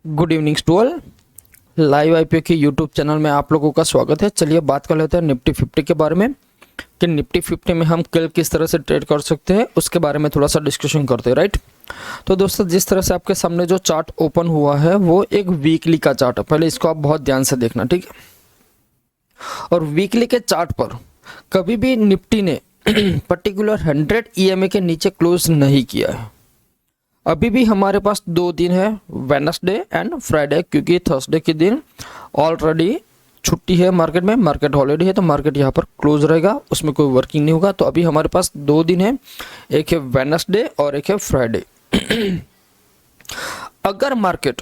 Good evening to all. Live IPO के YouTube channel में आप लोगों का स्वागत है। चलिए बात कर लेते हैं निफ्टी 50 के बारे में कि निफ्टी 50 में हम कल किस तरह से ट्रेड कर सकते हैं, उसके बारे में थोड़ा सा डिस्कशन करते हैं। राइट, तो दोस्तों जिस तरह से आपके सामने जो चार्ट ओपन हुआ है वो एक वीकली का चार्ट है। पहले इसको आप बहुत ध्यान से देखना, ठीक है। और वीकली के चार्ट पर कभी भी निफ्टी ने पर्टिकुलर 100 EMA के नीचे क्लोज नहीं किया है। अभी भी हमारे पास 2 दिन है, वेडनेसडे एंड फ्राइडे, क्योंकि थर्सडे के दिन ऑलरेडी छुट्टी है मार्केट में, मार्केट हॉलीडे है, तो मार्केट यहाँ पर क्लोज रहेगा, उसमें कोई वर्किंग नहीं होगा। तो अभी हमारे पास 2 दिन है, एक है वेडनेसडे और एक है फ्राइडे। अगर मार्केट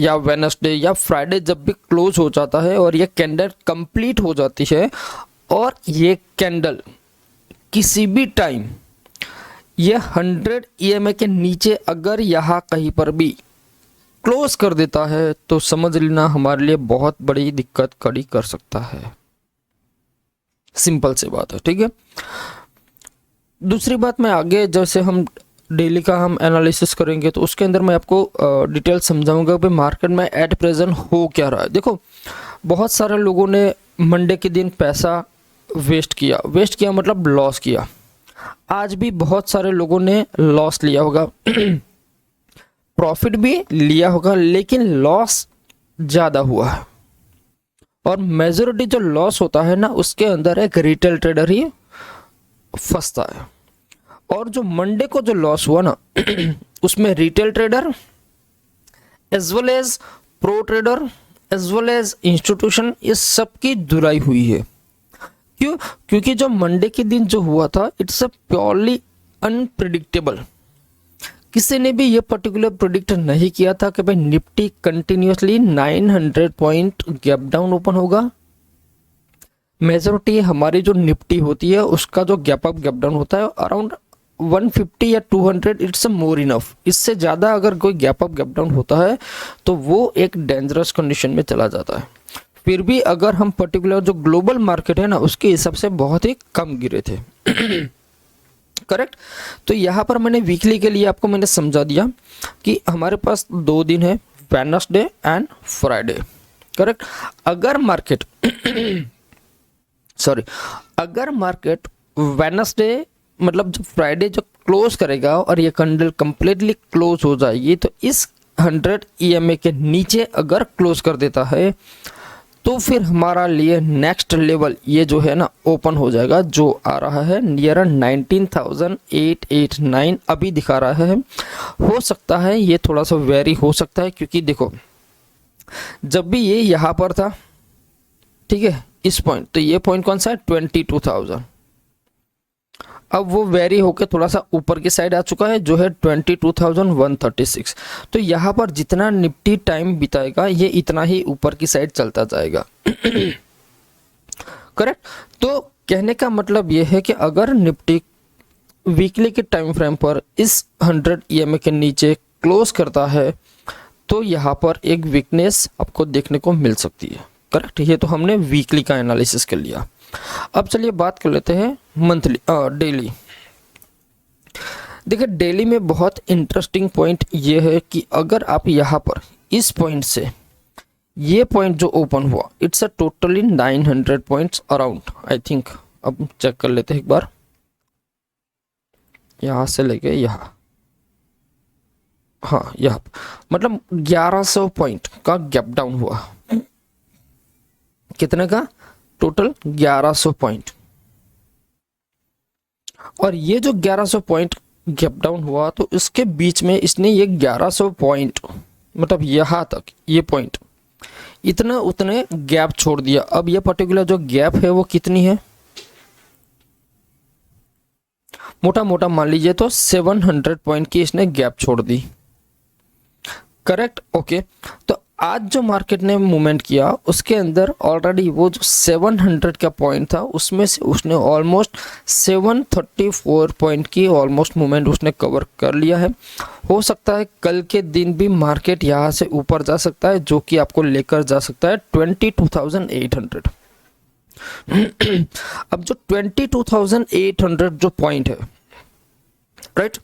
या वेडनेसडे या फ्राइडे जब भी क्लोज हो जाता है और ये कैंडल कंप्लीट हो जाती है और ये कैंडल किसी भी टाइम ये 100 EMA के नीचे अगर यहाँ कहीं पर भी क्लोज कर देता है तो समझ लेना हमारे लिए बहुत बड़ी दिक्कत खड़ी कर सकता है। सिंपल सी बात है, ठीक है। दूसरी बात, मैं आगे जैसे हम डेली का हम एनालिसिस करेंगे तो उसके अंदर मैं आपको डिटेल समझाऊंगा कि मार्केट में एट प्रेजेंट हो क्या रहा है। देखो, बहुत सारे लोगों ने मंडे के दिन पैसा वेस्ट किया मतलब लॉस किया। आज भी बहुत सारे लोगों ने लॉस लिया होगा, प्रॉफिट भी लिया होगा, लेकिन लॉस ज़्यादा हुआ है। और मेजॉरिटी जो लॉस होता है ना, उसके अंदर एक रिटेल ट्रेडर ही फंसता है। और जो मंडे को जो लॉस हुआ ना उसमें retail trader as well as pro trader as well as institution, ये सबकी धुलाई हुई है। क्यों? क्योंकि जो मंडे के दिन जो हुआ था, इट्स अ प्योरली अनप्रिडिक्टेबल। किसी ने भी ये पर्टिकुलर प्रिडिक्ट नहीं किया था कि भाई Nifty continuously 900 point gap down open होगा। मेजॉरिटी हमारी जो निफ्टी होती है उसका जो गैप अप गैप डाउन होता है अराउंड 150 या 200, इट्स मोर इनफ। इससे ज़्यादा अगर कोई गैप अप गैप डाउन होता है तो वो एक डेंजरस कंडीशन में चला जाता है। फिर भी अगर हम पर्टिकुलर जो ग्लोबल मार्केट है ना उसके हिसाब से बहुत ही कम गिरे थे। करेक्ट। तो यहाँ पर मैंने वीकली के लिए आपको मैंने समझा दिया कि हमारे पास 2 दिन है, वेडनेसडे एंड फ्राइडे। करेक्ट। अगर मार्केट अगर मार्केट वेडनेसडे मतलब जो फ्राइडे जो क्लोज करेगा और ये कैंडल कंप्लीटली क्लोज हो जाएगी, तो इस 100 EMA के नीचे अगर क्लोज कर देता है तो फिर हमारा लिए नेक्स्ट लेवल ये जो है ना ओपन हो जाएगा, जो आ रहा है नियर 19,889 अभी दिखा रहा है। हो सकता है ये थोड़ा सा वेरी हो सकता है, क्योंकि देखो जब भी ये यहाँ पर था, ठीक है, इस पॉइंट, तो ये पॉइंट कौन सा है 22,000। अब वो वेरी होकर थोड़ा सा ऊपर की साइड आ चुका है जो है 22,136। तो यहाँ पर जितना निफ्टी टाइम बिताएगा ये इतना ही ऊपर की साइड चलता जाएगा। करेक्ट। तो कहने का मतलब ये है कि अगर निफ्टी वीकली के टाइम फ्रेम पर इस 100 EMA के नीचे क्लोज करता है तो यहाँ पर एक वीकनेस आपको देखने को मिल सकती है। करेक्ट। ये तो हमने वीकली का एनालिसिस कर लिया। अब चलिए बात कर लेते हैं मंथली डेली। देखिए डेली में बहुत इंटरेस्टिंग पॉइंट ये है कि अगर आप यहाँ पर इस पॉइंट से ये पॉइंट जो ओपन हुआ, it's a totally 900 points around, I think. अब चेक कर लेते हैं एक बार, यहाँ से लेके यहाँ, हाँ यहाँ मतलब 1100 पॉइंट का गैप डाउन हुआ। कितने का? Total 1100 point. और ये जो 1100 पॉइंट गैप डाउन हुआ तो इसके बीच में इसने ये 1100 पॉइंट मतलब यहाँ तक ये पॉइंट इतना उतने गैप छोड़ दिया। अब ये पर्टिकुलर जो गैप है वो कितनी है, मोटा मोटा मान लीजिए तो 700 पॉइंट की इसने गैप छोड़ दी। करेक्ट। ओके। तो आज जो मार्केट ने मूवमेंट किया उसके अंदर ऑलरेडी वो जो 700 का पॉइंट था उसमें से उसने ऑलमोस्ट 734 पॉइंट की ऑलमोस्ट मूवमेंट उसने कवर कर लिया है। हो सकता है कल के दिन भी मार्केट यहाँ से ऊपर जा सकता है, जो कि आपको लेकर जा सकता है 22,800। अब जो 22,800 जो पॉइंट है, राइट,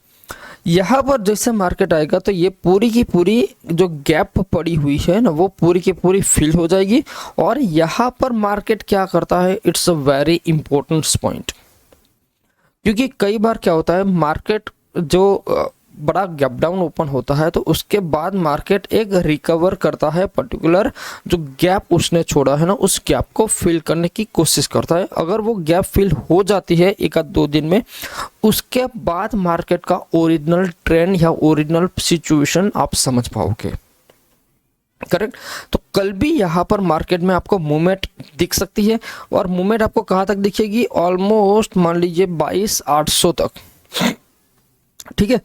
यहाँ पर जैसे मार्केट आएगा तो ये पूरी की पूरी जो गैप पड़ी हुई है ना वो पूरी की पूरी फिल हो जाएगी। और यहाँ पर मार्केट क्या करता है, it's a very important point, क्योंकि कई बार क्या होता है मार्केट जो बड़ा गैप डाउन ओपन होता है तो उसके बाद मार्केट एक रिकवर करता है, पर्टिकुलर जो गैप उसने छोड़ा है ना उस गैप को फिल करने की कोशिश करता है। अगर वो गैप फिल हो जाती है एक आध 2 दिन में, उसके बाद मार्केट का ओरिजिनल ट्रेंड या ओरिजिनल सिचुएशन आप समझ पाओगे। करेक्ट। तो कल भी यहाँ पर मार्केट में आपको मूवमेंट दिख सकती है, और मूवमेंट आपको कहाँ तक दिखेगी, ऑलमोस्ट मान लीजिए 22,800 तक। ठीक है,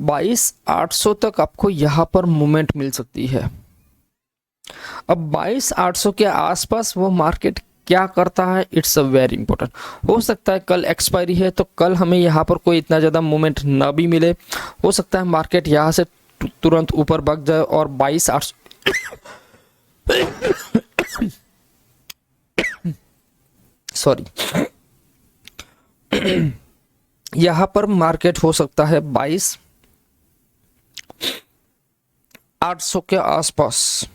22,800 तक आपको यहाँ पर मूवमेंट मिल सकती है। अब 22,800 के आसपास वो मार्केट क्या करता है, इट्स अ वेरी इंपॉर्टेंट। हो सकता है कल एक्सपायरी है तो कल हमें यहाँ पर कोई इतना ज़्यादा मूवमेंट ना भी मिले, हो सकता है मार्केट यहाँ से तुरंत ऊपर भाग जाए और 22,800 सॉरी यहाँ पर मार्केट हो सकता है 22,800 के आसपास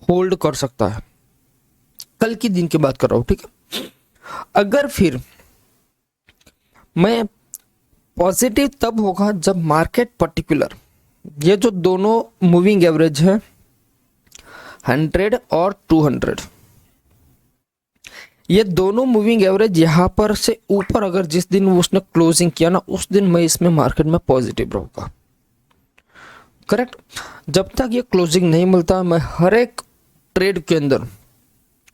होल्ड कर सकता है। कल की दिन की बात कर रहा हूं, ठीक है। अगर फिर मैं पॉजिटिव तब होगा जब मार्केट पर्टिकुलर ये जो दोनों मूविंग एवरेज है 100 और 200, ये दोनों मूविंग एवरेज यहाँ पर से ऊपर अगर जिस दिन उसने क्लोजिंग किया ना उस दिन मैं इसमें मार्केट में पॉजिटिव रहूंगा। करेक्ट। जब तक ये क्लोजिंग नहीं मिलता मैं हर एक ट्रेड के अंदर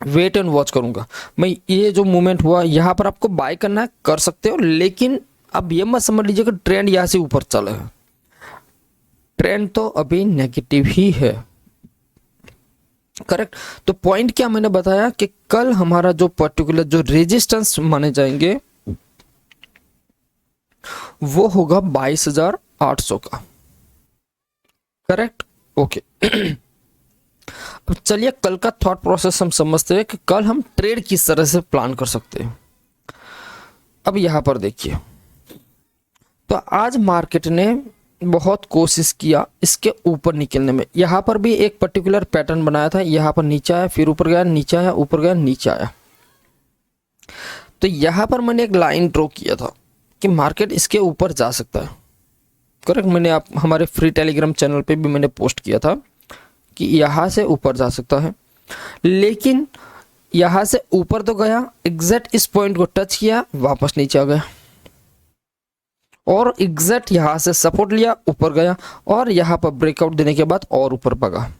वेट एंड वॉच करूंगा। मैं ये जो मूवमेंट हुआ यहाँ पर आपको बाय करना है कर सकते हो, लेकिन अब ये मत समझ लीजिए कि ट्रेंड यहाँ से ऊपर चले है, ट्रेंड तो अभी नेगेटिव ही है। करेक्ट। तो पॉइंट क्या मैंने बताया कि कल हमारा जो पर्टिकुलर जो रेजिस्टेंस माने जाएंगे वो होगा 22,800 का। करेक्ट। ओके। अब चलिए कल का थॉट प्रोसेस हम समझते हैं कि कल हम ट्रेड किस तरह से प्लान कर सकते हैं। अब यहां पर देखिए, तो आज मार्केट ने बहुत कोशिश किया इसके ऊपर निकलने में। यहाँ पर भी एक पर्टिकुलर पैटर्न बनाया था, यहाँ पर नीचे आया फिर ऊपर गया, नीचे आया ऊपर गया नीचे आया। तो यहाँ पर मैंने एक लाइन ड्रॉ किया था कि मार्केट इसके ऊपर जा सकता है। करेक्ट। मैंने आप हमारे फ्री टेलीग्राम चैनल पे भी मैंने पोस्ट किया था कि यहाँ से ऊपर जा सकता है, लेकिन यहाँ से ऊपर तो गया, एग्जैक्ट इस पॉइंट को टच किया वापस नीचे आ गया, और एग्जैक्ट यहाँ से सपोर्ट लिया ऊपर गया, और यहाँ पर ब्रेकआउट देने के बाद और ऊपर भागा।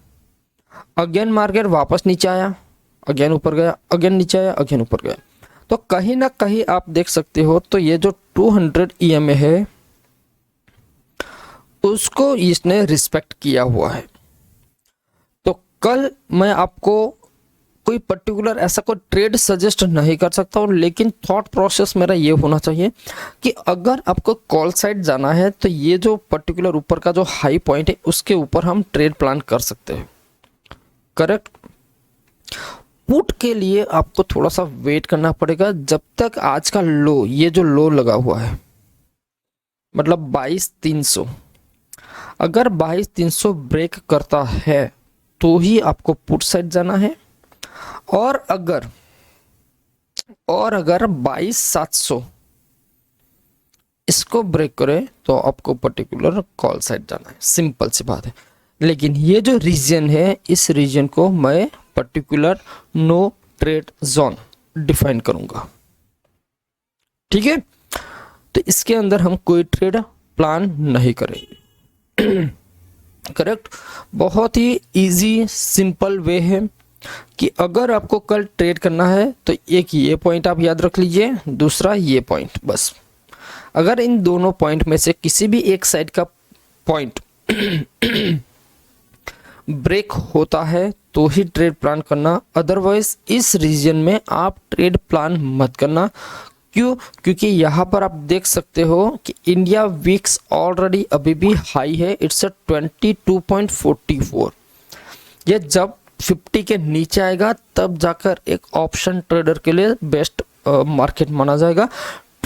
अगेन मार्केट वापस नीचे आया, अगेन ऊपर गया, अगेन नीचे आया, अगेन ऊपर गया। तो कहीं ना कहीं आप देख सकते हो तो ये जो 200 EMA है उसको इसने रिस्पेक्ट किया हुआ है। तो कल मैं आपको कोई पर्टिकुलर ऐसा कोई ट्रेड सजेस्ट नहीं कर सकता हूँ, लेकिन थॉट प्रोसेस मेरा ये होना चाहिए कि अगर आपको कॉल साइड जाना है तो ये जो पर्टिकुलर ऊपर का जो हाई पॉइंट है उसके ऊपर हम ट्रेड प्लान कर सकते हैं। करेक्ट। पुट के लिए आपको थोड़ा सा वेट करना पड़ेगा जब तक आज का लो, ये जो लो लगा हुआ है मतलब 22,300, अगर 22,300 ब्रेक करता है तो ही आपको पुट साइड जाना है, और अगर 22,700 इसको ब्रेक करे तो आपको पर्टिकुलर कॉल साइड जाना है। सिंपल सी बात है। लेकिन ये जो रीजन है इस रीजन को मैं particular no trade zone define करूंगा। ठीक है। तो इसके अंदर हम कोई ट्रेड प्लान नहीं करेंगे। करेक्ट। बहुत ही इजी सिंपल वे है कि अगर आपको कल ट्रेड करना है तो एक ये पॉइंट आप याद रख लीजिए, दूसरा ये पॉइंट, बस। अगर इन दोनों पॉइंट में से किसी भी एक साइड का पॉइंट ब्रेक होता है तो ही ट्रेड प्लान करना, अदरवाइज इस रीजन में आप ट्रेड प्लान मत करना। क्यों? क्योंकि यहाँ पर आप देख सकते हो कि इंडिया वीक्स ऑलरेडी अभी भी हाई है, इट्स 22.44। ये जब 50 के नीचे आएगा तब जाकर एक ऑप्शन ट्रेडर के लिए बेस्ट मार्केट माना जाएगा।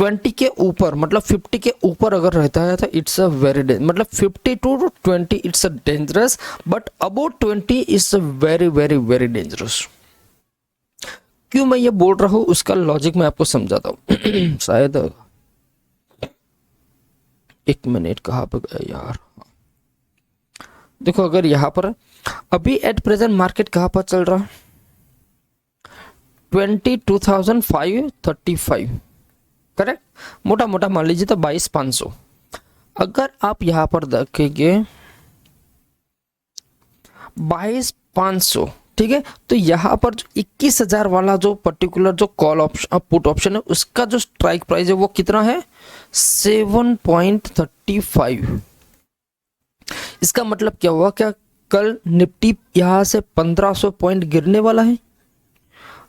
20 के ऊपर मतलब 50 के ऊपर अगर रहता है तो इट्स अ वेरी मतलब 50 to 20 it's a dangerous, but about 20 it's a very very very dangerous. क्यों मैं ये बोल रहा हूँ उसका लॉजिक मैं आपको समझाता हूँ। शायद 1 मिनट कहाँ पे गया यार। देखो अगर यहाँ पर अभी एट प्रेजेंट मार्केट कहाँ पर चल रहा है, 22,535 करेक्ट, मोटा मोटा मान लीजिए तो 22,500। अगर आप यहाँ पर देखेंगे 22,500, ठीक है, तो यहाँ पर जो 21,000 वाला जो पर्टिकुलर जो कॉल ऑप्शन पुट ऑप्शन है उसका जो स्ट्राइक प्राइस है वो कितना है 7.35। इसका मतलब क्या हुआ, क्या कल निफ्टी यहाँ से 1500 पॉइंट गिरने वाला है?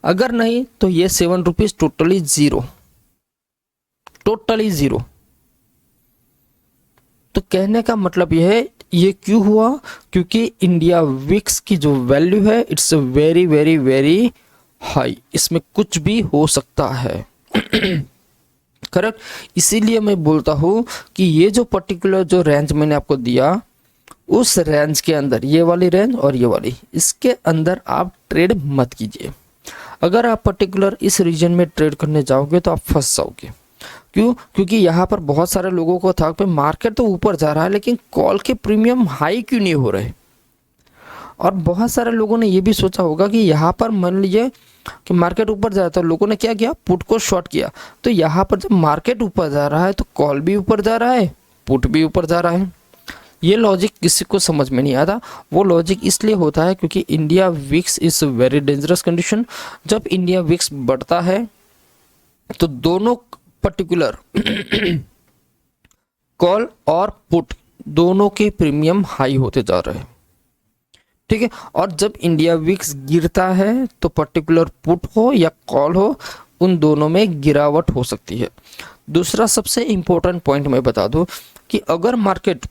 अगर नहीं तो ये 7 rupees totally zero, totally zero. तो कहने का मतलब यह है ये क्यों हुआ, क्योंकि इंडिया विक्स की जो वैल्यू है it's very very very high, इसमें कुछ भी हो सकता है। करेक्ट, इसीलिए मैं बोलता हूं कि ये जो पर्टिकुलर जो रेंज मैंने आपको दिया उस रेंज के अंदर, ये वाली रेंज और ये वाली, इसके अंदर आप ट्रेड मत कीजिए। अगर आप पर्टिकुलर इस रीजन में ट्रेड करने जाओगे तो आप फंस जाओगे। क्यों? क्योंकि यहाँ पर बहुत सारे लोगों को था कि मार्केट तो ऊपर जा रहा है लेकिन कॉल के प्रीमियम हाई क्यों नहीं हो रहे। और बहुत सारे लोगों ने ये भी सोचा होगा कि यहाँ पर मान लीजिए कि मार्केट ऊपर जा रहा है तो लोगों ने क्या किया, पुट को शॉर्ट किया। तो यहाँ पर जब मार्केट ऊपर जा रहा है तो कॉल भी ऊपर जा रहा है, पुट भी ऊपर जा रहा है। ये लॉजिक किसी को समझ में नहीं आता। वो लॉजिक इसलिए होता है क्योंकि India VIX is very dangerous condition. जब इंडिया विक्स बढ़ता है तो दोनों पर्टिकुलर कॉल और पुट दोनों के प्रीमियम हाई होते जा रहे हैं, ठीक है। और जब इंडिया विक्स गिरता है तो पर्टिकुलर पुट हो या कॉल हो उन दोनों में गिरावट हो सकती है। दूसरा सबसे इंपॉर्टेंट पॉइंट मैं बता दूं कि अगर मार्केट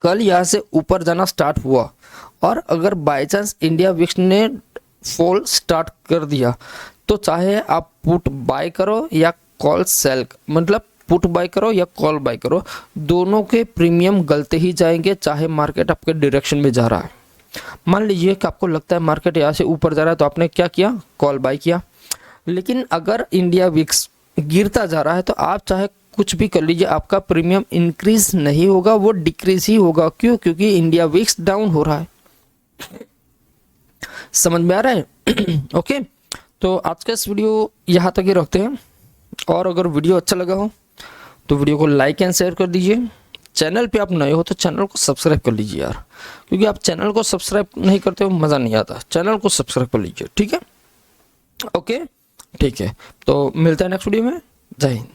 कल यहाँ से ऊपर जाना स्टार्ट हुआ और अगर बाय चांस इंडिया विक्स ने फॉल स्टार्ट कर दिया तो चाहे आप पुट बाय करो या कॉल सेल, मतलब पुट बाय करो या कॉल बाय करो, दोनों के प्रीमियम गलते ही जाएंगे चाहे मार्केट आपके डायरेक्शन में जा रहा है। मान लीजिए कि आपको लगता है मार्केट यहाँ से ऊपर जा रहा है तो आपने क्या किया, कॉल बाय किया। लेकिन अगर इंडिया विक्स गिरता जा रहा है तो आप चाहे कुछ भी कर लीजिए, आपका प्रीमियम इंक्रीज नहीं होगा, वो डिक्रीज ही होगा। क्यों? क्योंकि इंडिया विक्स डाउन हो रहा है। समझ में आ रहा है? ओके, तो आज का इस वीडियो यहाँ तक ही रखते हैं। और अगर वीडियो अच्छा लगा हो तो वीडियो को लाइक एंड शेयर कर दीजिए। चैनल पे आप नए हो तो चैनल को सब्सक्राइब कर लीजिए यार, क्योंकि आप चैनल को सब्सक्राइब नहीं करते हो मज़ा नहीं आता। चैनल को सब्सक्राइब कर लीजिए, ठीक है? ओके, ठीक है, तो मिलता है नेक्स्ट वीडियो में। जय हिंद।